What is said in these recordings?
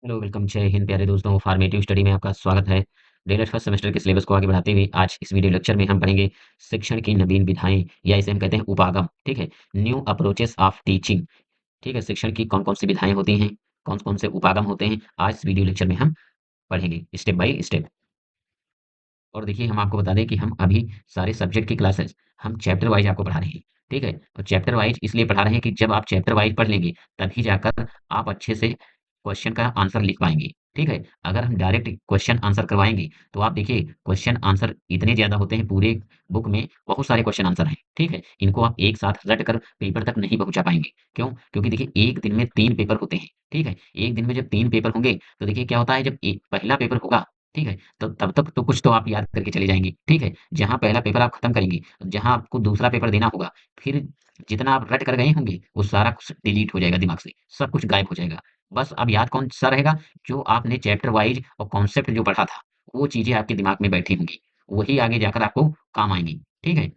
Hello, welcome, जय हिंद प्यारे दोस्तों। फॉर्मेटिव स्टडी में आपका स्वागत है। डीएलएड फर्स्ट सेमेस्टर के सिलेबस को आगे बढ़ाते हुए आज इस वीडियो लेक्चर में हम पढ़ेंगे शिक्षण की नवीन विधाएं, या इसे हम कहते हैं उपागम। ठीक है, न्यू अप्रोचेस ऑफ टीचिंग। ठीक है, शिक्षण की कौन कौन सी विधाएं होती हैं, कौन कौन से उपागम होते हैं, आज इस वीडियो लेक्चर में हम पढ़ेंगे स्टेप बाय स्टेप। और देखिए, हम आपको बता दें कि हम अभी सारे सब्जेक्ट की क्लासेस हम चैप्टर वाइज आपको पढ़ा रहे हैं। ठीक है, और चैप्टर वाइज इसलिए पढ़ा रहे हैं कि जब आप चैप्टर वाइज पढ़ लेंगे तभी जाकर आप अच्छे से क्वेश्चन का आंसर लिख पाएंगे। ठीक है, अगर हम डायरेक्ट क्वेश्चन आंसर करवाएंगे तो आप देखिए क्वेश्चन आंसर इतने ज्यादा होते हैं, पूरे बुक में बहुत सारे क्वेश्चन आंसर हैं। ठीक है, इनको आप एक साथ रट कर पेपर तक नहीं पहुंचा पाएंगे। क्यों? क्योंकि देखिए एक दिन में 3 पेपर होते हैं। ठीक है, एक दिन में जब 3 पेपर होंगे तो देखिए क्या होता है, जब एक पहला पेपर होगा, ठीक है, तो तब तक तो कुछ तो आप याद करके चले जाएँगे, ठीक है? जहाँ पहला पेपर आप खत्म करेंगे, जहाँ आपको दूसरा पेपर देना होगा, फिर जितना आप रट कर गए होंगे, वो सारा कुछ डिलीट हो जाएगा दिमाग से, सब कुछ गायब हो जाएगा। बस अब याद कौन-सा रहेगा, जो आपने चैप्टर वाइज़ और कॉन्सेप्ट जो पढ़ा था, वो चीज़ें आपके दिमाग में बैठी होंगी, वही आगे जाकर आपको काम आएँगी, ठीक है?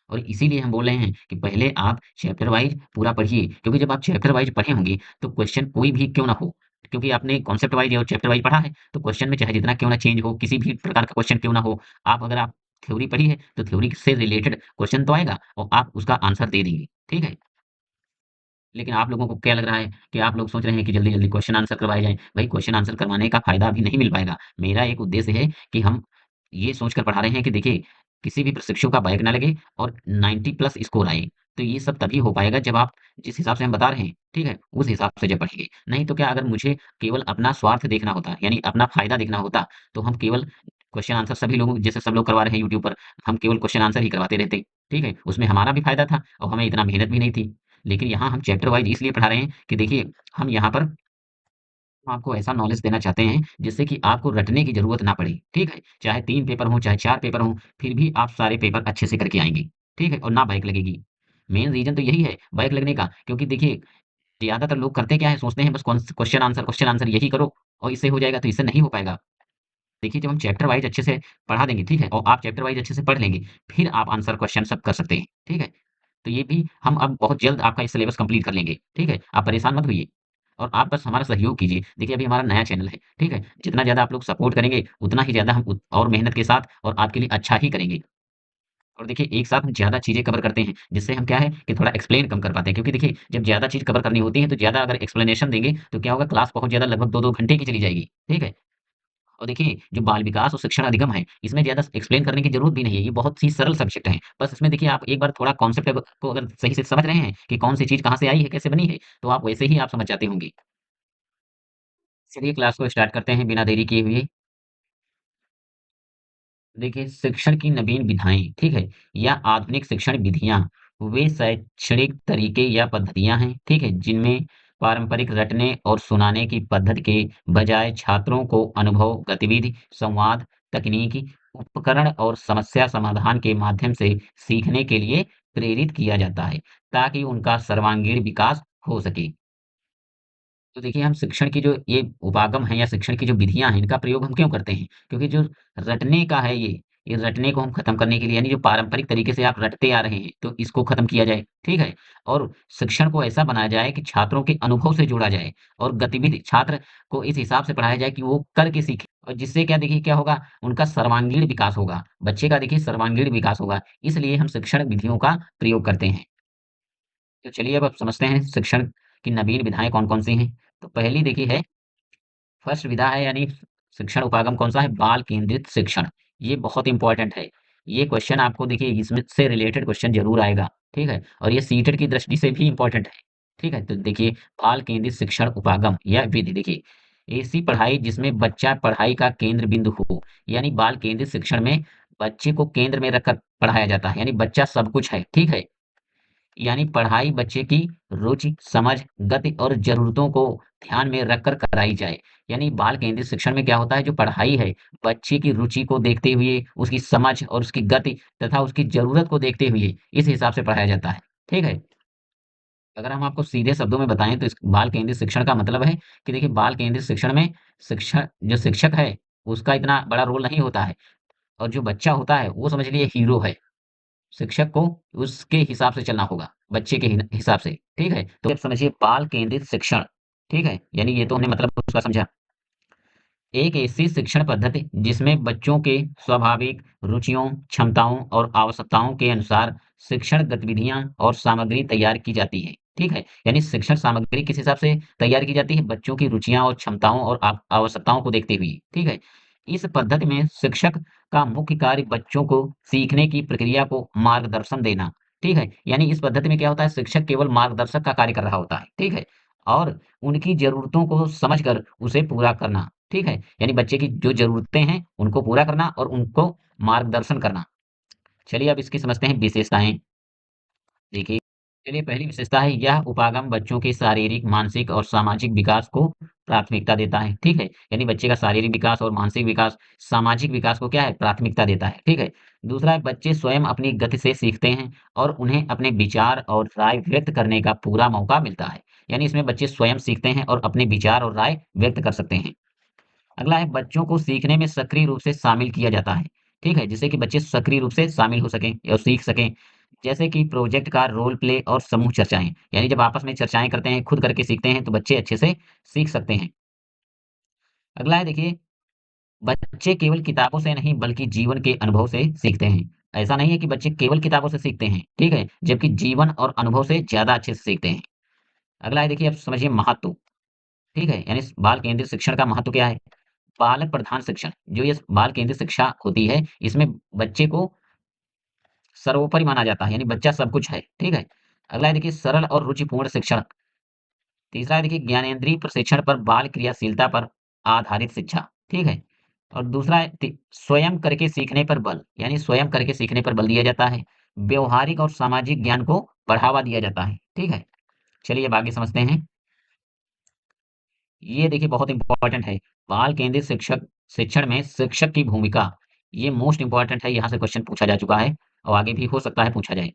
और इसीलिए हम बोल रहे हैं कि पहले आप चैप्टर वाइज़ पूरा पढ़िए, क्योंकि जब आप चैप्टर वाइज़ पढ़े होंगे, तो क्वेश्चन कोई भी क्यों ना हो, क्योंकि आपने कॉन्सेप्ट वाइज़ और चैप्टर वाइज़ पढ़ा है, तो क्वेश्चन में चाहे जितना क्यों ना चेंज हो, किसी भी प्रकार का क्वेश्चन क्यों ना हो, आप थ्योरी पढ़ी है, तो थ्योरी से रिलेटेड क्वेश्चन तो आएगा और आप उसका आंसर दे देंगे, ठीक है? लेकिन आप लोगों को क्या लग रहा है कि आप लोग सोच रहे हैं कि जल्दी-जल्दी क्वेश्चन आंसर करवाए जाएँ। भई क्वेश्चन आंसर करवाने का फ़ायदा अभी नहीं मिल पाएगा। मेरा एक उद्देश्य है कि हम ये सोचकर पढ़ा रहे हैं कि देखिए, किसी भी प्रशिक्षु का बैक ना लगे और 90 प्लस स्कोर आए। तो ये सब तभी हो पाएगा जब आप जिस हिसाब से हम बता रहे हैं, ठीक है? उस हिसाब से जब पढ़ेंगे। नहीं तो क्या, अगर मुझे केवल अपना स्वार्थ देखना होता, यानी अपना फ़ायदा देखना होता, तो हम केवल क्वेश्चन आंसर सभी लोगों जैसे सब लोग करवा रहे हैं यूट्यूब पर, हम केवल क्वेश्चन आंसर ही करवाते रहते, ठीक है? उसमें हमारा भी फ़ायदा था और हमें इतना मेहनत भी नहीं थी। लेकिन यहाँ हम चैप्टर वाइज़ इसलिए पढ़ा रहे हैं कि देखिए, हम यहाँ पर आपको ऐसा नॉलेज देना चाहते हैं जिससे कि आपको रटने की ज़रूरत ना पड़े, ठीक है? चाहे 3 पेपर हों, चाहे 4 पेपर हों, फिर भी आप सारे पेपर अच्छे से करके आएँगे, ठीक है? और ना बैक लगेगी। मेन रीज़न तो यही है बैक लगने का, क्योंकि देखिए ज़्यादातर लोग करते क्या है, सोचते हैं बस क्वेश्चन आंसर यही करो और इससे हो जाएगा, तो इससे नहीं हो पाएगा। देखिए, जब हम चैप्टर वाइज़ अच्छे से पढ़ा देंगे, ठीक है? और आप चैप्टर वाइज़ अच्छे से पढ़ लेंगे, फिर आप आंसर क्वेश्चन सब कर सकते हैं, ठीक है? तो ये भी हम अब बहुत जल्द आपका ये सिलेबस कंप्लीट कर लेंगे, ठीक है? आप परेशान मत होइए और आप बस हमारा सहयोग कीजिए। देखिए, अभी हमारा नया चैनल है, ठीक है? जितना ज़्यादा आप लोग सपोर्ट करेंगे, उतना ही ज़्यादा हम उत और मेहनत के साथ और आपके लिए अच्छा ही करेंगे। और देखिए, एक साथ हम ज़्यादा चीज़ें कवर करते हैं, जिससे हम क्या है कि थोड़ा एक्सप्लेन कम कर पाते हैं, क्योंकि देखिए, जब ज़्यादा चीज़ कवर करनी होती है, तो ज़्यादा अगर एक्सप्लेनेशन देंगे, तो क्या होगा, क्लास बहुत ज़्यादा लगभग 2-2 घंटे की चली जाएगी, ठीक है? और देखिए, जो बाल विकास और शिक्षण अधिगम है, इसमें ज़्यादा एक्सप्लेन करने की ज़रूरत भी नहीं है, ये बहुत ही सरल सब्जेक्ट है। बस इसमें देखिए, आप एक बार थोड़ा कॉन्सेप्ट को अगर सही से समझ रहे हैं कि कौन सी चीज़ कहाँ से आई है, कैसे बनी है, तो आप वैसे ही आप समझ जाते होंगे। चलिए क्लास को स्टार्ट करते हैं बिना देरी किए हुए। देखिए, शिक्षण की नवीन विधाएँ, ठीक है? या आधुनिक शिक्षण विधियाँ, वे शैक्षणिक तरीके या पद्धतियाँ हैं, ठीक है? जिनमें पारंपरिक रटने और सुनाने की पद्धति के बजाय छात्रों को अनुभव, गतिविधि, संवाद, तकनीकी उपकरण और समस्या समाधान के माध्यम से सीखने के लिए प्रेरित किया जाता है, ताकि उनका सर्वांगीण विकास हो सके। तो देखिए, हम शिक्षण की जो ये उपागम है या शिक्षण की जो विधियाँ हैं, इनका प्रयोग हम क्यों करते हैं? क्योंकि जो रटने का है ये रटने को हम खत्म करने के लिए, यानी जो पारंपरिक तरीके से आप रटते आ रहे हैं, तो इसको खत्म किया जाए, ठीक है? और शिक्षण को ऐसा बनाया जाए कि छात्रों के अनुभव से जोड़ा जाए और गतिविधि छात्र को इस हिसाब से पढ़ाया जाए कि वो करके सीखे, और जिससे क्या देखिए क्या होगा, उनका सर्वांगीण विकास होगा। बच्चे का देखिए सर्वांगीण विकास होगा, इसलिए हम शिक्षण विधियों का प्रयोग करते हैं। तो चलिए अब आप समझते हैं शिक्षण की नवीन विधाएँ कौन-कौन सी हैं। तो पहली देखिए है, फर्स्ट विधा है, यानी शिक्षण उपागम कौन-सा है? बाल केंद्रित शिक्षण। ये बहुत इम्पोर्टेंट है। ये क्वेश्चन आपको देखिए इसमें से रिलेटेड क्वेश्चन ज़रूर आएगा, ठीक है? और ये सीटेट की दृष्टि से भी इम्पोर्टेंट है, ठीक है? तो देखिए, बाल केंद्रित शिक्षण उपागम या विधि देखिए, ऐसी पढ़ाई जिसमें बच्चा पढ़ाई का केंद्र बिंदु हो, यानी बाल केंद्रित शिक्षण में बच्चे को केंद्र में रखकर पढ़ाया जाता है, यानी बच्चा सब कुछ है, ठीक है? यानी पढ़ाई बच्चे की रुचि, समझ, गति और ज़रूरतों को ध्यान में रखकर कराई जाए। यानी बाल केंद्रित शिक्षण में क्या होता है, जो पढ़ाई है, बच्चे की रुचि को देखते हुए, उसकी समझ और उसकी गति तथा उसकी ज़रूरत को देखते हुए, इस हिसाब से पढ़ाया जाता है। ठीक है? अगर हम आपको सीधे शब्दों में बताएँ तो इस बाल केंद्रित शिक्षण का मतलब है कि देखिए, बाल केंद्रित शिक्षण में जो शिक्षक है, उसका इतना बड़ा रोल नहीं होता है, और जो बच्चा होता है, वो समझ लीजिए हीरो है। शिक्षक को उसके हिसाब से चलना होगा, बच्चे के हिसाब से, ठीक है? तो अब समझिए बाल केंद्रित शिक्षण, ठीक है, यानी ये तो हमने मतलब उसका समझा। एक ऐसी शिक्षण पद्धति जिसमें बच्चों के स्वाभाविक रुचियों, क्षमताओं और आवश्यकताओं के अनुसार शिक्षण गतिविधियां और सामग्री तैयार की जाती है। ठीक है, यानी शिक्षण सामग्री किस हिसाब से तैयार की जाती है? बच्चों की रुचियां और क्षमताओं और आवश्यकताओं को देखते हुए। ठीक है, इस पद्धति में शिक्षक का मुख्य कार्य बच्चों को सीखने की प्रक्रिया को मार्गदर्शन देना। ठीक है, यानी इस पद्धति में क्या होता है? शिक्षक केवल मार्गदर्शक का कार्य कर रहा होता है। ठीक है, और उनकी जरूरतों को समझकर उसे पूरा करना। ठीक है? यानी बच्चे की जो ज़रूरतें हैं, उनको पूरा करना और उनको मार्गदर्शन करना। चलिए अब इसकी समझते हैं विशेषताएँ। देखिए, चलिए पहली विशेषता है यह उपागम बच्चों के शारीरिक, मानसिक और सामाजिक विकास को प्राथमिकता देता है। ठीक है? यानी बच्चे का शारीरिक विकास और मानसिक विकास, सामाजिक विकास को क्या है? प्राथमिकता देता है। ठीक है? दूसरा है बच्चे स्वयं अपनी गति से सीखते हैं और उन्हें अपने विचार और राय व्यक्त करने का पूरा मौका मिलता है। यानी इसमें बच्चे स्वयं सीखते हैं और अपने विचार और राय व्यक्त कर सकते हैं। अगला है बच्चों को सीखने में सक्रिय रूप से शामिल किया जाता है। ठीक है? जिससे कि बच्चे सक्रिय रूप से शामिल हो सकें और सीख सकें। जैसे कि प्रोजेक्ट का रोल प्ले और समूह चर्चाएँ। यानी जब आपस में चर्चाएँ करते हैं, खुद करके सीखते हैं, तो बच्चे अच्छे से सीख सकते हैं। अगला है देखिए, बच्चे केवल किताबों से नहीं बल्कि जीवन के अनुभव से सीखते हैं। ऐसा नहीं है कि बच्चे केवल किताबों से सीखते हैं, ठीक है? जबकि जीवन और अनुभव से ज़्यादा अच्छे से सीखते हैं। अगला है देखिए, अब समझिए महत्व, ठीक है? यानी बाल केंद्रित शिक्षण का महत्व क्या है? बालक प्रधान शिक्षण, जो ये बाल केंद्रित शिक्षा होती है, इसमें बच्चे को सर्वोपरि माना जाता है, यानी बच्चा सब कुछ है, ठीक है? अगला है देखिए सरल और रुचिपूर्ण शिक्षण। तीसरा है देखिए ज्ञानेंद्रिय प्रशिक्षण पर बाल क्रियाशीलता पर आधारित शिक्षा, ठीक है? और दूसरा है स्वयं करके सीखने पर बल, यानी स्वयं करके सीखने पर बल दिया जाता है। व्यवहारिक और सामाजिक ज्ञान को बढ़ावा दिया जाता है, ठीक है? चलिए अब आगे समझते हैं। ये देखिए बहुत इम्पोर्टेंट है। बाल केंद्रित शिक्षण में शिक्षक की भूमिका, ये मोस्ट इम्पोर्टेंट है, यहाँ से क्वेश्चन पूछा जा चुका है और आगे भी हो सकता है पूछा जाए।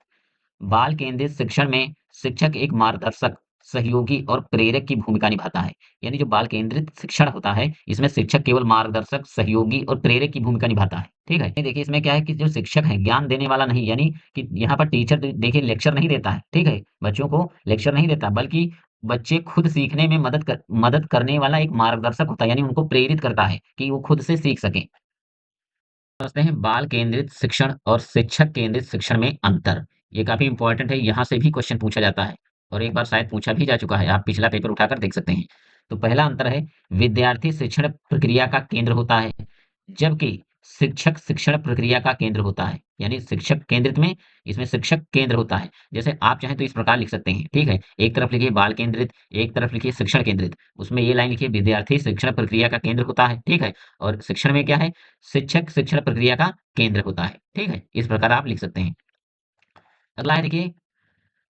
बाल केंद्रित शिक्षण में शिक्षक एक मार्गदर्शक, सहयोगी और प्रेरक की भूमिका निभाता है। यानी जो बाल केंद्रित शिक्षण होता है, इसमें शिक्षक केवल मार्गदर्शक, सहयोगी और प्रेरक की भूमिका निभाता है। ठीक है? ये देखिए इसमें क्या है कि जो शिक्षक है ज्ञान देने वाला नहीं, यानी कि यहाँ पर टीचर देखिए लेक्चर नहीं देता है। ठीक है? बच्चों को लेक्चर नहीं देता, बल्कि बच्चे खुद सीखने में मदद करने वाला एक मार्गदर्शक होता है, यानी उनको प्रेरित करता है कि वो खुद से सीख सकें। समझते हैं बाल केंद्रित शिक्षण और शिक्षक केंद्रित शिक्षण में अंतर। ये काफी इंपॉर्टेंट है, यहाँ से भी क्वेश्चन पूछा जाता है और एक बार शायद पूछा भी जा चुका है। आप पिछला पेपर उठाकर देख सकते हैं। तो पहला अंतर है विद्यार्थी शिक्षण प्रक्रिया का केंद्र होता है, जबकि शिक्षक शिक्षण प्रक्रिया का केंद्र होता है। यानी शिक्षक केंद्रित में इसमें शिक्षक केंद्र होता है। जैसे आप चाहें तो इस प्रकार लिख सकते हैं, ठीक है? एक तरफ लिखिए बाल केंद्रित, एक तरफ लिखिए शिक्षण केंद्रित। उसमें ये लाइन लिखिए विद्यार्थी शिक्षण प्रक्रिया का केंद्र होता है, ठीक है? और शिक्षण में क्या है? शिक्षक शिक्षण प्रक्रिया का केंद्र होता है, ठीक है? इस प्रकार आप लिख सकते हैं। अगला है देखिए,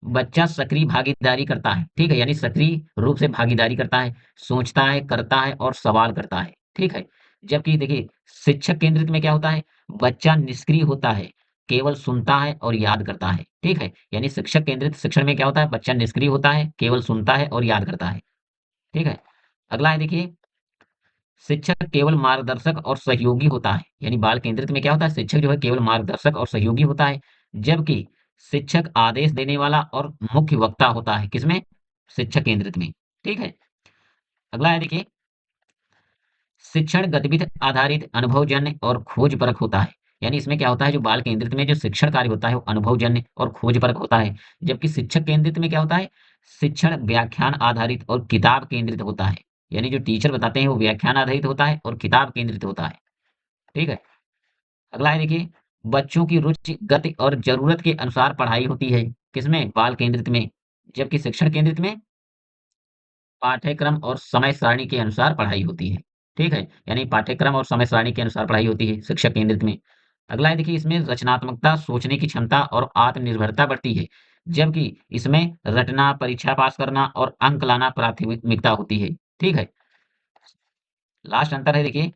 बच्चा सक्रिय भागीदारी करता है, ठीक है? यानी सक्रिय रूप से भागीदारी करता है, सोचता है, करता है और सवाल करता है, ठीक है? जबकि देखिए, शिक्षक केंद्रित में क्या होता है? बच्चा निष्क्रिय होता है, केवल सुनता है और याद करता है, ठीक है? यानी शिक्षक केंद्रित शिक्षण में क्या होता है? बच्चा निष्क्रिय होता है, केवल सुनता है और याद करता है, ठीक है? अगला है देखिए, शिक्षक केवल मार्गदर्शक और सहयोगी होता है। यानी बाल केंद्रित में क्या होता है? शिक्षक जो है केवल मार्गदर्शक और सहयोगी होता है, जबकि शिक्षक आदेश देने वाला और मुख्य वक्ता होता है। किसमें? शिक्षक केंद्रित में। ठीक है? अगला है देखिए, शिक्षण गतिविधि आधारित अनुभवजन्य और खोजपरक होता है। यानी इसमें क्या होता है? जो बाल केंद्रित में जो शिक्षण कार्य होता है वो अनुभवजन्य और खोजपरक होता है, जबकि शिक्षक केंद्रित में क्या होता है? शिक्षण व्याख्यान आधारित और किताब केंद्रित होता है। यानी जो टीचर बताते हैं वो व्याख्यान आधारित होता है और किताब केंद्रित होता है। ठीक है? अगला है देखिए, बच्चों की रुचि, गति और ज़रूरत के अनुसार पढ़ाई होती है। किसमें? बाल केंद्रित में। जबकि शिक्षण केंद्रित में पाठ्यक्रम और समय सारणी के अनुसार पढ़ाई होती है। ठीक है? यानी पाठ्यक्रम और समय सारणी के अनुसार पढ़ाई होती है शिक्षक केंद्रित में। अगला है देखिए, इसमें रचनात्मकता, सोचने की क्षमता और आत्मनिर्भरता बढ़ती है। जबकि इसमें रटना, परीक्षा पास करना और अंक लाना प्राथमिकता होती है। ठीक है? लास्ट अंतर है देखिए,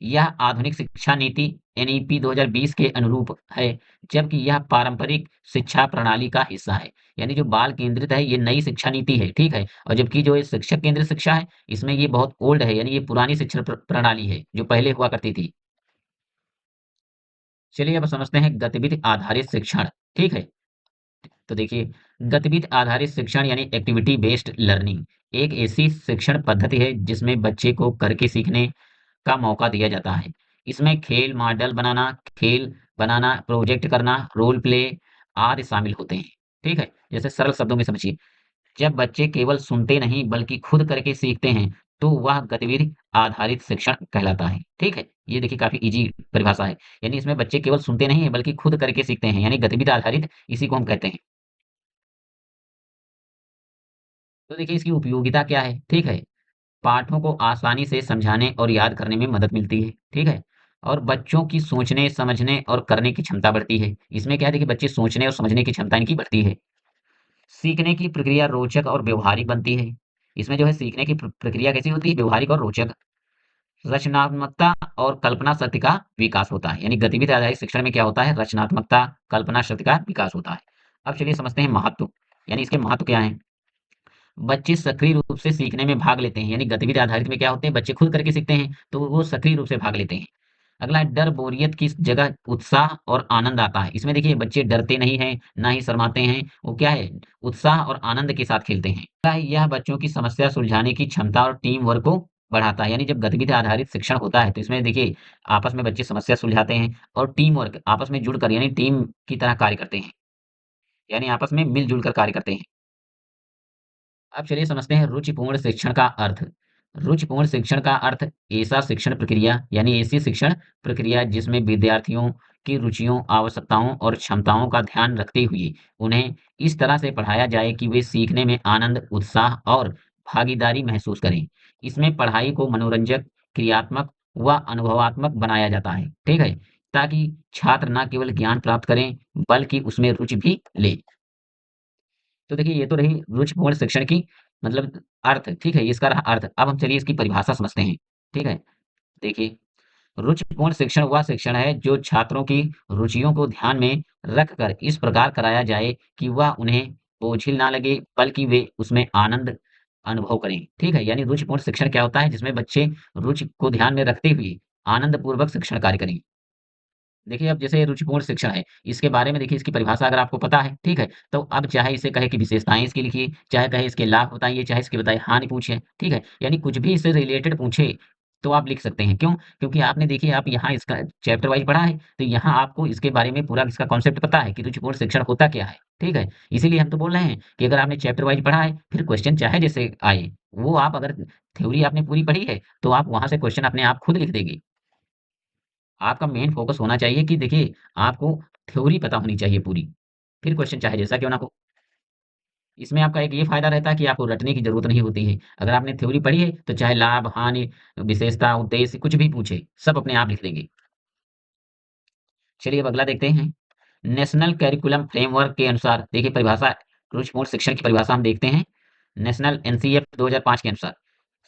यह आधुनिक शिक्षा नीति एनईपी 2020 के अनुरूप है, जबकि यह पारंपरिक शिक्षा प्रणाली का हिस्सा है। यानी जो बाल केंद्रित है, ये नई शिक्षा नीति है, ठीक है? और जबकि जो ये शिक्षक केंद्रित शिक्षा है, इसमें ये बहुत ओल्ड है, यानी ये पुरानी शिक्षण प्रणाली है, जो पहले हुआ करती थी। चलिए अब समझते हैं गतिविधि आधारित शिक्षण, ठीक है? तो देखिए, गतिविधि आधारित शिक्षण यानी एक्टिविटी बेस्ड लर्निंग एक ऐसी शिक्षण पद्धति है जिसमें बच्चे को करके सीखने का मौका दिया जाता है। इसमें खेल, मॉडल बनाना, खेल बनाना, प्रोजेक्ट करना, रोल प्ले आदि शामिल होते हैं। ठीक है? जैसे सरल शब्दों में समझिए, जब बच्चे केवल सुनते नहीं बल्कि खुद करके सीखते हैं, तो वह गतिविधि आधारित शिक्षण कहलाता है। ठीक है? ये देखिए काफ़ी ईज़ी परिभाषा है। यानी इसमें बच्चे केवल सुनते नहीं हैं बल्कि खुद करके सीखते हैं, यानी गतिविधि आधारित इसी को हम कहते हैं। तो देखिए इसकी उपयोगिता क्या है? ठीक है? पाठों को आसानी से समझाने और याद करने में मदद मिलती है, ठीक है? और बच्चों की सोचने, समझने और करने की क्षमता बढ़ती है। इसमें क्या है देखिए बच्चे सोचने और समझने की क्षमता इनकी बढ़ती है। सीखने की प्रक्रिया रोचक और व्यावहारिक बनती है। इसमें जो है सीखने की प्रक्रिया कैसी होती है? व्यावहारिक और रोचक। रचनात्मकता और कल्पना शक्ति का विकास होता है। यानी गतिविधि आधारित शिक्षण में क्या होता है? रचनात्मकता, कल्पना शक्ति का विकास होता है। अब चलिए समझते हैं महत्व, यानी इसके महत्व क्या हैं? बच्चे सक्रिय रूप से सीखने में भाग लेते हैं, यानी गतिविधि आधारित में क्या होते हैं बच्चे खुद करके सीखते हैं, तो वो सक्रिय रूप से भाग लेते हैं। अगला है डर बोरियत की जगह उत्साह और आनंद आता है। इसमें देखिए बच्चे डरते नहीं हैं, ना ही शर्माते हैं, वो क्या है उत्साह और आनंद के साथ खेलते हैं। अगला है, यह बच्चों की समस्या सुलझाने की क्षमता और टीम वर्क को बढ़ाता है। यानी जब गतिविधि आधारित शिक्षण होता है तो इसमें देखिए आपस में बच्चे समस्या सुलझाते हैं और टीम वर्क आपस में जुड़कर यानी टीम की तरह कार्य करते हैं, यानी आपस में मिलजुल कर कार्य करते हैं। अब चलिए समझते हैं रुचिपूर्ण शिक्षण का अर्थ। रुचिपूर्ण शिक्षण का अर्थ ऐसा शिक्षण प्रक्रिया यानी ऐसी शिक्षण प्रक्रिया जिसमें विद्यार्थियों की रुचियों, आवश्यकताओं और क्षमताओं का ध्यान रखते हुए उन्हें इस तरह से पढ़ाया जाए कि वे सीखने में आनंद, उत्साह और भागीदारी महसूस करें। इसमें पढ़ाई को मनोरंजक, क्रियात्मक व अनुभवात्मक बनाया जाता है। ठीक है? ताकि छात्र न केवल ज्ञान प्राप्त करें बल्कि उसमें रुचि भी ले। तो देखिए ये तो रही रुचिपूर्ण शिक्षण की मतलब अर्थ, ठीक है? इसका रहा अर्थ। अब हम चलिए इसकी परिभाषा समझते हैं, ठीक है? देखिए, रुचिपूर्ण शिक्षण वह शिक्षण है जो छात्रों की रुचियों को ध्यान में रखकर इस प्रकार कराया जाए कि वह उन्हें बोझिल ना लगे बल्कि वे उसमें आनंद अनुभव करें, ठीक है? यानी रुचिपूर्ण शिक्षण क्या होता है जिसमें बच्चे रुचि को ध्यान में रखते हुए आनंदपूर्वक शिक्षण कार्य करें। देखिए, अब जैसे रुचिपूर्ण शिक्षण है, इसके बारे में देखिए इसकी परिभाषा अगर आपको पता है, ठीक है? तो अब चाहे इसे कहे कि विशेषताएँ इसकी लिखिए, चाहे कहे इसके लाभ बताइए, चाहे इसकी बताइए हानि पूछे, ठीक है? यानी कुछ भी इससे रिलेटेड पूछे, तो आप लिख सकते हैं। क्यों? क्योंकि आपने देखिए आप यहाँ इसका चैप्टर वाइज़ पढ़ा है, तो यहाँ आपको इसके बारे में पूरा इसका कॉन्सेप्ट पता है कि रुचिपूर्ण शिक्षण होता क्या है, ठीक है? इसीलिए हम तो बोल रहे हैं कि अगर आपने चैप्टर वाइज़ पढ़ा है, फिर क्वेश्चन चाहे जैसे आए, वो आप अगर थ्योरी आपने पूरी पढ़ी है, तो आप वहाँ से क्वेश्चन अपने आप खुद लिख देंगे। आपका मेन फ़ोकस होना चाहिए कि देखिए, आपको थ्योरी पता होनी चाहिए पूरी, फिर क्वेश्चन चाहे जैसा क्यों ना हो। इसमें आपका एक ये फ़ायदा रहता है कि आपको रटने की ज़रूरत नहीं होती है। अगर आपने थ्योरी पढ़ी है, तो चाहे लाभ, हानि, विशेषता, उद्देश्य कुछ भी पूछे, सब अपने आप लिख देंगे। चलिए अब अगला देखते हैं। नेशनल करिकुलम फ्रेमवर्क के अनुसार देखिए परिभाषा रुचिपूर्ण शिक्षण की परिभाषा हम देखते हैं। नेशनल एनसीएफ 2005 के अनुसार,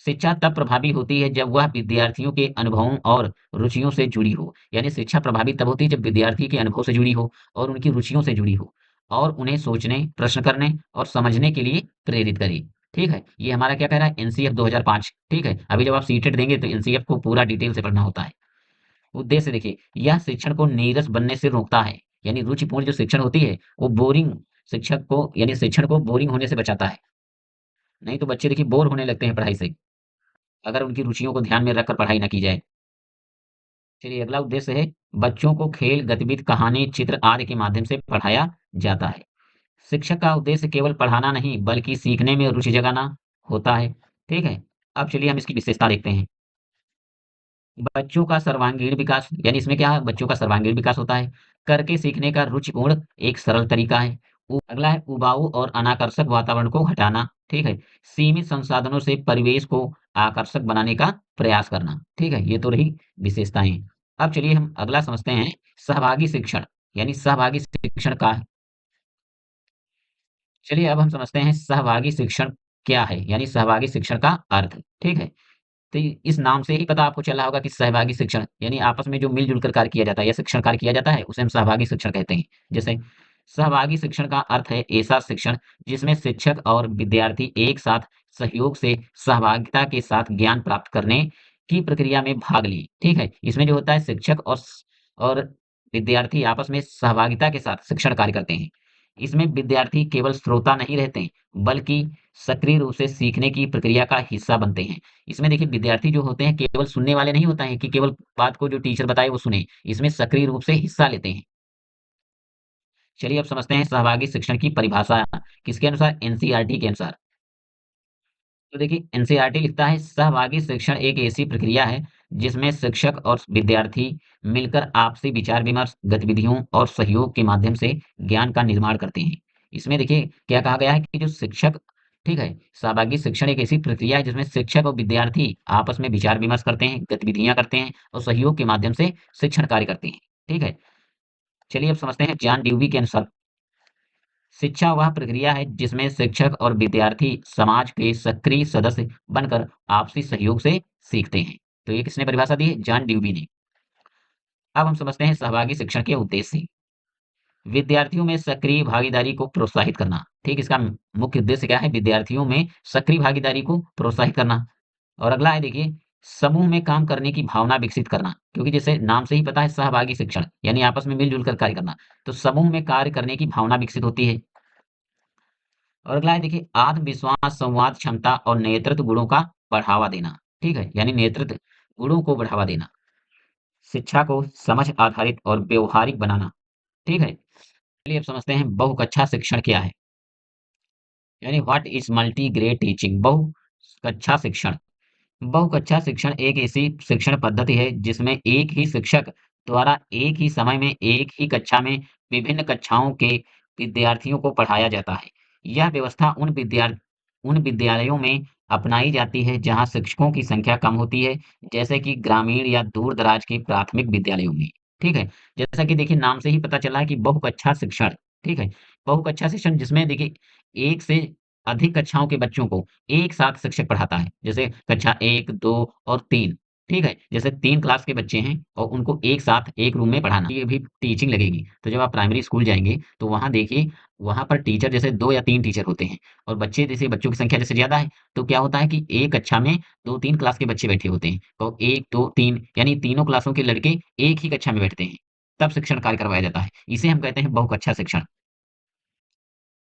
शिक्षा तब प्रभावी होती है जब वह विद्यार्थियों के अनुभवों और रुचियों से जुड़ी हो। यानी शिक्षा प्रभावी तब होती है जब विद्यार्थी के अनुभव से जुड़ी हो और उनकी रुचियों से जुड़ी हो और उन्हें सोचने, प्रश्न करने और समझने के लिए प्रेरित करे। ठीक है? ये हमारा क्या कह रहा है एनसीएफ 2005 ठीक है? अभी जब आप सीटेट देंगे तो एनसीएफ को पूरा डिटेल से पढ़ना होता है। उद्देश्य देखिए, यह शिक्षण को नीरस बनने से रोकता है। यानी रुचिपूर्ण जो शिक्षण होती है, वो बोरिंग शिक्षक को यानी शिक्षण को बोरिंग होने से बचाता है। नहीं तो बच्चे देखिए बोर होने लगते हैं पढ़ाई से, अगर उनकी रुचियों को ध्यान में रखकर पढ़ाई ना की जाए। चलिए अगला उद्देश्य है, बच्चों को खेल, गतिविधि, कहानी, चित्र आदि के माध्यम से पढ़ाया जाता है। शिक्षक का उद्देश्य केवल पढ़ाना नहीं, बल्कि सीखने में रुचि जगाना होता है। ठीक है? अब चलिए हम इसकी विशेषता देखते हैं। बच्चों का सर्वांगीण विकास यानी इसमें क्या है बच्चों का सर्वांगीण विकास होता है। करके सीखने का रुचिपूर्ण एक सरल तरीका है। अगला है उबाऊ और अनाकर्षक वातावरण को हटाना, ठीक है? सीमित संसाधनों से परिवेश को आकर्षक बनाने का प्रयास करना, ठीक है? ये तो रही विशेषताएँ। अब चलिए हम अगला समझते हैं सहभागी शिक्षण, यानी सहभागी शिक्षण का चलिए अब हम समझते हैं सहभागी शिक्षण क्या है? यानी सहभागी शिक्षण का अर्थ, ठीक है? तो इस नाम से ही पता आपको चला होगा कि सहभागी शिक्षण यानी आपस में जो मिल-जुल कर कार्य किया जाता है या शिक्षण कार्य किया जाता है, उसे हम सहभागी शिक्षण कहते हैं। जैसे सहभागी शिक्षण का अर्थ है ऐसा शिक्षण जिसमें शिक्षक और विद्यार्थी एक साथ सहयोग से सहभागिता के साथ ज्ञान प्राप्त करने की प्रक्रिया में भाग लें, ठीक है? इसमें जो होता है शिक्षक और विद्यार्थी आपस में सहभागिता के साथ शिक्षण कार्य करते हैं। इसमें विद्यार्थी केवल श्रोता नहीं रहते, बल्कि सक्रिय रूप से सीखने की प्रक्रिया का हिस्सा बनते हैं। इसमें देखिए विद्यार्थी जो होते हैं केवल सुनने वाले नहीं होता है कि केवल बात को जो टीचर बताए वो सुने। इसमें सक्रिय रूप से हिस्सा लेते हैं। चलिए अब समझते हैं सहभागी शिक्षण की परिभाषा किसके अनुसार? एनसीईआरटी के अनुसार। तो देखिए एनसीईआरटी लिखता है सहभागी शिक्षण एक ऐसी प्रक्रिया है जिसमें शिक्षक और विद्यार्थी मिलकर आपसी विचार विमर्श, गतिविधियों और सहयोग के माध्यम से ज्ञान का निर्माण करते हैं। इसमें देखिए क्या कहा गया है कि जो शिक्षक, ठीक है, सहभागी शिक्षण एक ऐसी प्रक्रिया है जिसमें शिक्षक और विद्यार्थी आपस में विचार विमर्श करते हैं, गतिविधियां करते हैं और सहयोग के माध्यम से शिक्षण कार्य करते हैं। ठीक है। चलिए अब समझते हैं जॉन ड्यूवी के अनुसार शिक्षा वह प्रक्रिया है जिसमें शिक्षक और विद्यार्थी समाज के सक्रिय सदस्य बनकर आपसी सहयोग से सीखते हैं। तो ये किसने परिभाषा दी है? जॉन ड्यूवी ने। अब हम समझते हैं सहभागी शिक्षण के उद्देश्य। विद्यार्थियों में सक्रिय भागीदारी को प्रोत्साहित करना। ठीक, इसका मुख्य उद्देश्य क्या है? विद्यार्थियों में सक्रिय भागीदारी को प्रोत्साहित करना। और अगला है देखिए समूह में काम करने की भावना विकसित करना, क्योंकि जैसे नाम से ही पता है सहभागी शिक्षण यानी आपस में मिलजुल कर कार्य करना। तो समूह में कार्य करने की भावना विकसित होती है। और अगला है देखिए आत्मविश्वास, संवाद क्षमता और नेतृत्व गुणों का बढ़ावा देना। ठीक है, यानी नेतृत्व गुणों को बढ़ावा देना। शिक्षा को समझ आधारित और व्यवहारिक बनाना। ठीक है। चलिए अब समझते हैं बहुकक्षा शिक्षण क्या है, यानी what is multi grade teaching. बहुकक्षा शिक्षण। बहुकक्षा शिक्षण एक ऐसी शिक्षण पद्धति है जिसमें एक ही शिक्षक द्वारा एक ही समय में एक ही कक्षा में विभिन्न कक्षाओं के विद्यार्थियों को पढ़ाया जाता है। यह व्यवस्था उन विद्यालयों में अपनाई जाती है जहां शिक्षकों की संख्या कम होती है, जैसे कि ग्रामीण या दूर दराज के प्राथमिक विद्यालयों में। ठीक है। जैसा कि देखिए नाम से ही पता चला है कि बहुकक्षा शिक्षण। ठीक है। बहुकक्षा शिक्षण जिसमें देखिए एक से अधिक कक्षाओं के बच्चों को एक साथ शिक्षक पढ़ाता है। जैसे कक्षा 1, 2 और 3, ठीक है? जैसे 3 क्लास के बच्चे हैं और उनको एक साथ एक रूम में पढ़ाना, ये भी टीचिंग लगेगी। तो जब आप प्राइमरी स्कूल जाएँगे, तो वहाँ देखिए, वहाँ पर टीचर जैसे 2 या 3 टीचर होते हैं और बच्चे जैसे बच्चों की संख्या जैसे ज़्यादा है, तो क्या होता है कि एक कक्षा में 2-3 क्लास के बच्चे बैठे होते हैं। तो 1, 2, 3 यानी तीनों क्लासों के लड़के एक ही कक्षा में बैठते हैं, तब शिक्षण कार्य करवाया जाता है। इसे हम कहते हैं बहुकक्षा शिक्षण।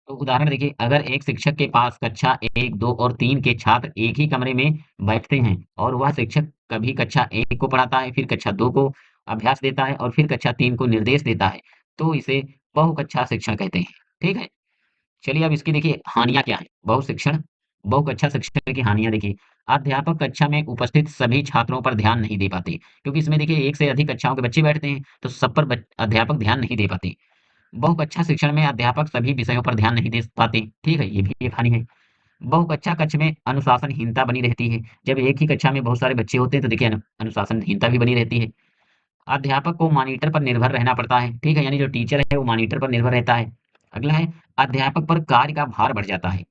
तो उदाहरण देखिए, अगर एक शिक्षक के पास कक्षा 1, 2 और 3 के छात्र एक ही कमरे में बैठते हैं और वह शिक्षक कभी कक्षा 1 को पढ़ाता है, फिर कक्षा 2 को अभ्यास देता है और फिर कक्षा 3 को निर्देश देता है, तो इसे बहुकक्षा शिक्षण कहते हैं। ठीक है? चलिए अब इसकी देखिए हानियाँ क्या हैं? बहुकक्षा शिक्षण की हानियाँ देखिए, अध्यापक कक्षा में उपस्थित सभी छात्रों पर ध्यान नहीं दे पाते, क्योंकि इसमें देखिए एक से अधिक कक्षाओं के बच्चे बैठते हैं, तो सब पर अध्यापक ध्यान नहीं दे पाते। बहुकक्षा शिक्षण में अध्यापक सभी विषयों पर ध्यान नहीं दे पाते, ठीक है? ये भी एक हानि है। बहुकक्षा कक्ष में अनुशासनहीनता बनी रहती है। जब एक ही कक्षा में बहुत सारे बच्चे होते हैं तो देखिए अनुशासनहीनता भी बनी रहती है। अध्यापक को मॉनिटर पर निर्भर रहना पड़ता है, ठीक है? यानी जो टीचर है वो मॉनिटर पर निर्भर रहता है। अगला है अध्यापक पर कार्य का भार बढ़ जाता है।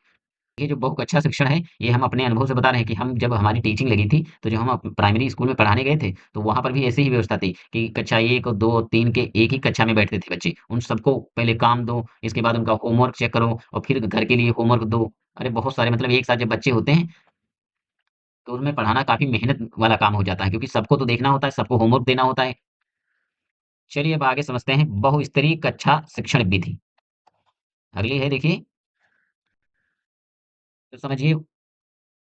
ये जो बहुकक्षा शिक्षण है, ये हम अपने अनुभव से बता रहे हैं कि हम जब हमारी टीचिंग लगी थी, तो जब हम प्राइमरी स्कूल में पढ़ाने गए थे, तो वहाँ पर भी ऐसी ही व्यवस्था थी कि कक्षा 1 और 2 और 3 के एक ही कक्षा में बैठते थे बच्चे। उन सबको पहले काम दो, इसके बाद उनका होमवर्क चेक करो और फिर घर के लिए होमवर्क दो। अरे! बहुत सारे मतलब एक साथ जब बच्चे होते हैं, तो उनमें पढ़ाना काफ़ी मेहनत वाला काम हो जाता है क्योंकि सबको तो देखना होता है, सबको होमवर्क देना होता है। चलिए अब आगे समझते हैं बहुस्तरीय कक्षा शिक्षण विधि। अगली है देखिए, तो समझिए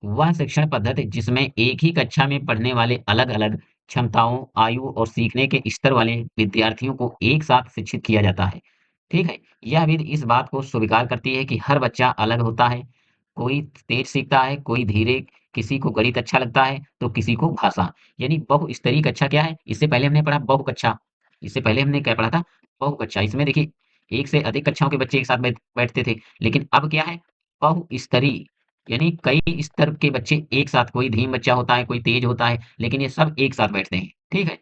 वह शिक्षण पद्धति जिसमें एक ही कक्षा में पढ़ने वाले अलग-अलग क्षमताओं, आयु और सीखने के स्तर वाले विद्यार्थियों को एक साथ शिक्षित किया जाता है। ठीक है? यह विधि इस बात को स्वीकार करती है कि हर बच्चा अलग होता है। कोई तेज सीखता है, कोई धीरे, किसी को गणित अच्छा लगता है, तो किसी को भाषा। यानी बहुस्तरीय कक्षा क्या है? इससे पहले हमने पढ़ा बहुकक्षा। इससे पहले हमने क्या पढ़ा था? बहुकक्षा। इसमें देखिए, एक से अधिक कक्षाओं के बच्चे एक साथ बैठते थे। लेकिन अब क्या है? बहुस्तरीय। यानी कई स्तर के बच्चे एक साथ, कोई धीम बच्चा होता है, कोई तेज होता है, लेकिन ये सब एक साथ बैठते हैं, ठीक है?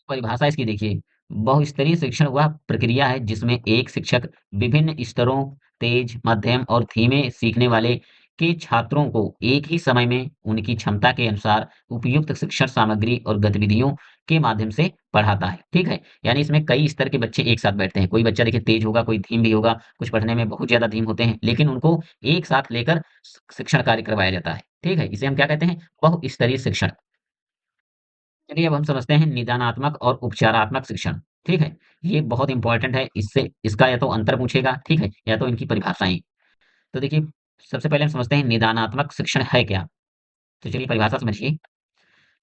परिभाषा इसकी देखिए, बहुस्तरीय शिक्षण वह प्रक्रिया है जिसमें एक शिक्षक विभिन्न स्तरों, तेज, मध्यम और धीमे सीखने वाले के छात्रों को एक ही समय में उनकी क्षमता के अनुसार उपयुक्त शिक्षण सामग्री और गतिविधियों के माध्यम से पढ़ाता है, ठीक है? यानी इसमें कई स्तर के बच्चे एक साथ बैठते हैं। कोई बच्चा देखिए तेज होगा, कोई धीम भी होगा, कुछ पढ़ने में बहुत ज़्यादा धीम होते हैं, लेकिन उनको एक साथ लेकर शिक्षण कार्य करवाया जाता है, ठीक है? इसे हम क्या कहते हैं? बहुस्तरीय शिक्षण। चलिए अब हम समझते हैं निदानात्मक और उपचारात्मक शिक्षण, ठीक है? ये बहुत इंपॉर्टेंट है, इससे इसका या तो अंतर पूछेगा, ठीक है? या तो इनकी परिभाषाएँ। तो देखिए, सबसे पहले हम समझते हैं निदानात्मक शिक्षण है क्या? तो चलिए परिभाषा समझिए।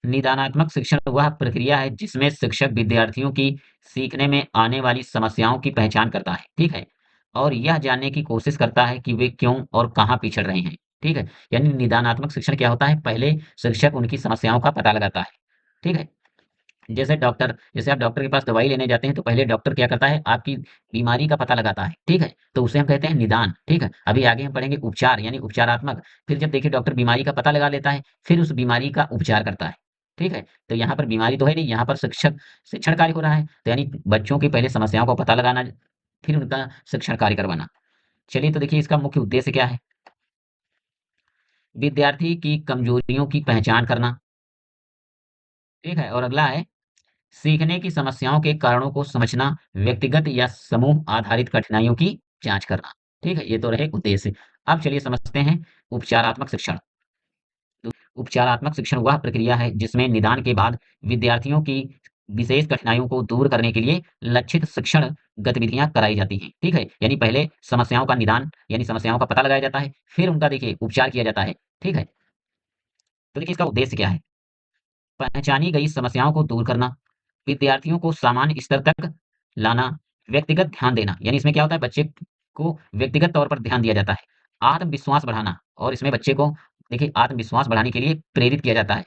निदानात्मक शिक्षण वह प्रक्रिया है जिसमें शिक्षक विद्यार्थियों की सीखने में आने वाली समस्याओं की पहचान करता है, ठीक है? और यह जानने की कोशिश करता है कि वे क्यों और कहाँ पिछड़ रहे हैं, ठीक है? यानी निदानात्मक शिक्षण क्या होता है? पहले शिक्षक उनकी समस्याओं का पता लगाता है, ठीक है? जैसे आप डॉक्टर के पास दवाई लेने जाते हैं, तो पहले डॉक्टर क्या करता है? आपकी बीमारी का पता लगाता है, ठीक है? तो उसे हम कहते हैं निदान, ठीक है? अभी आगे हम पढ़ेंगे उपचार यानी उपचारात्मक। फिर जब देखिए डॉक्टर बीमारी का पता लगा लेता है, फिर उस बीमारी का उपचार करता है, ठीक है? तो यहाँ पर बीमारी तो है नहीं, यहाँ पर शिक्षण कार्य हो रहा है। तो यानी बच्चों की पहले समस्याओं का पता लगाना, फिर उनका शिक्षण कार्य करवाना। चलिए तो देखिए इसका मुख्य उद्देश्य क्या है? विद्यार्थी की कमजोरियों की पहचान करना, ठीक है? और अगला है सीखने की समस्याओं के कारणों को समझना, व्यक्तिगत या समूह आधारित कठिनाइयों की जांच करना। ठीक है? ये तो रहे उद्देश्य। अब चलिए समझते हैं उपचारात्मक शिक्षण। तो उपचारात्मक शिक्षण वह प्रक्रिया है जिसमें निदान के बाद विद्यार्थियों की विशेष कठिनाइयों को दूर करने के लिए लक्षित शिक्षण गतिविधियां कराई जाती हैं। ठीक है? यानी पहले समस्याओं का निदान यानी समस्याओं का पता लगाया जाता है, फिर उनका देखिए उपचार किया जाता है। ठीक है? तो देखिए इसका उद्देश्य क्या है? पहचानी गई समस्याओं को दूर करना, विद्यार्थियों को सामान्य स्तर तक लाना, व्यक्तिगत ध्यान देना, यानी इसमें क्या होता है बच्चे को व्यक्तिगत तौर पर ध्यान दिया जाता है। आत्मविश्वास बढ़ाना और इसमें बच्चे को देखिए आत्मविश्वास बढ़ाने के लिए प्रेरित किया जाता है।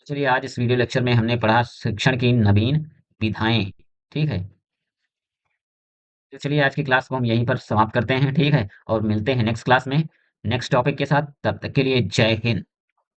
चलिए आज इस वीडियो लेक्चर में हमने पढ़ा शिक्षण की नवीन विधाएँ, ठीक है? तो चलिए आज की क्लास को हम यहीं पर समाप्त करते हैं, ठीक है? और मिलते हैं नेक्स्ट क्लास में, नेक्स्ट टॉपिक के साथ, तब तक के लिए जय हिंद।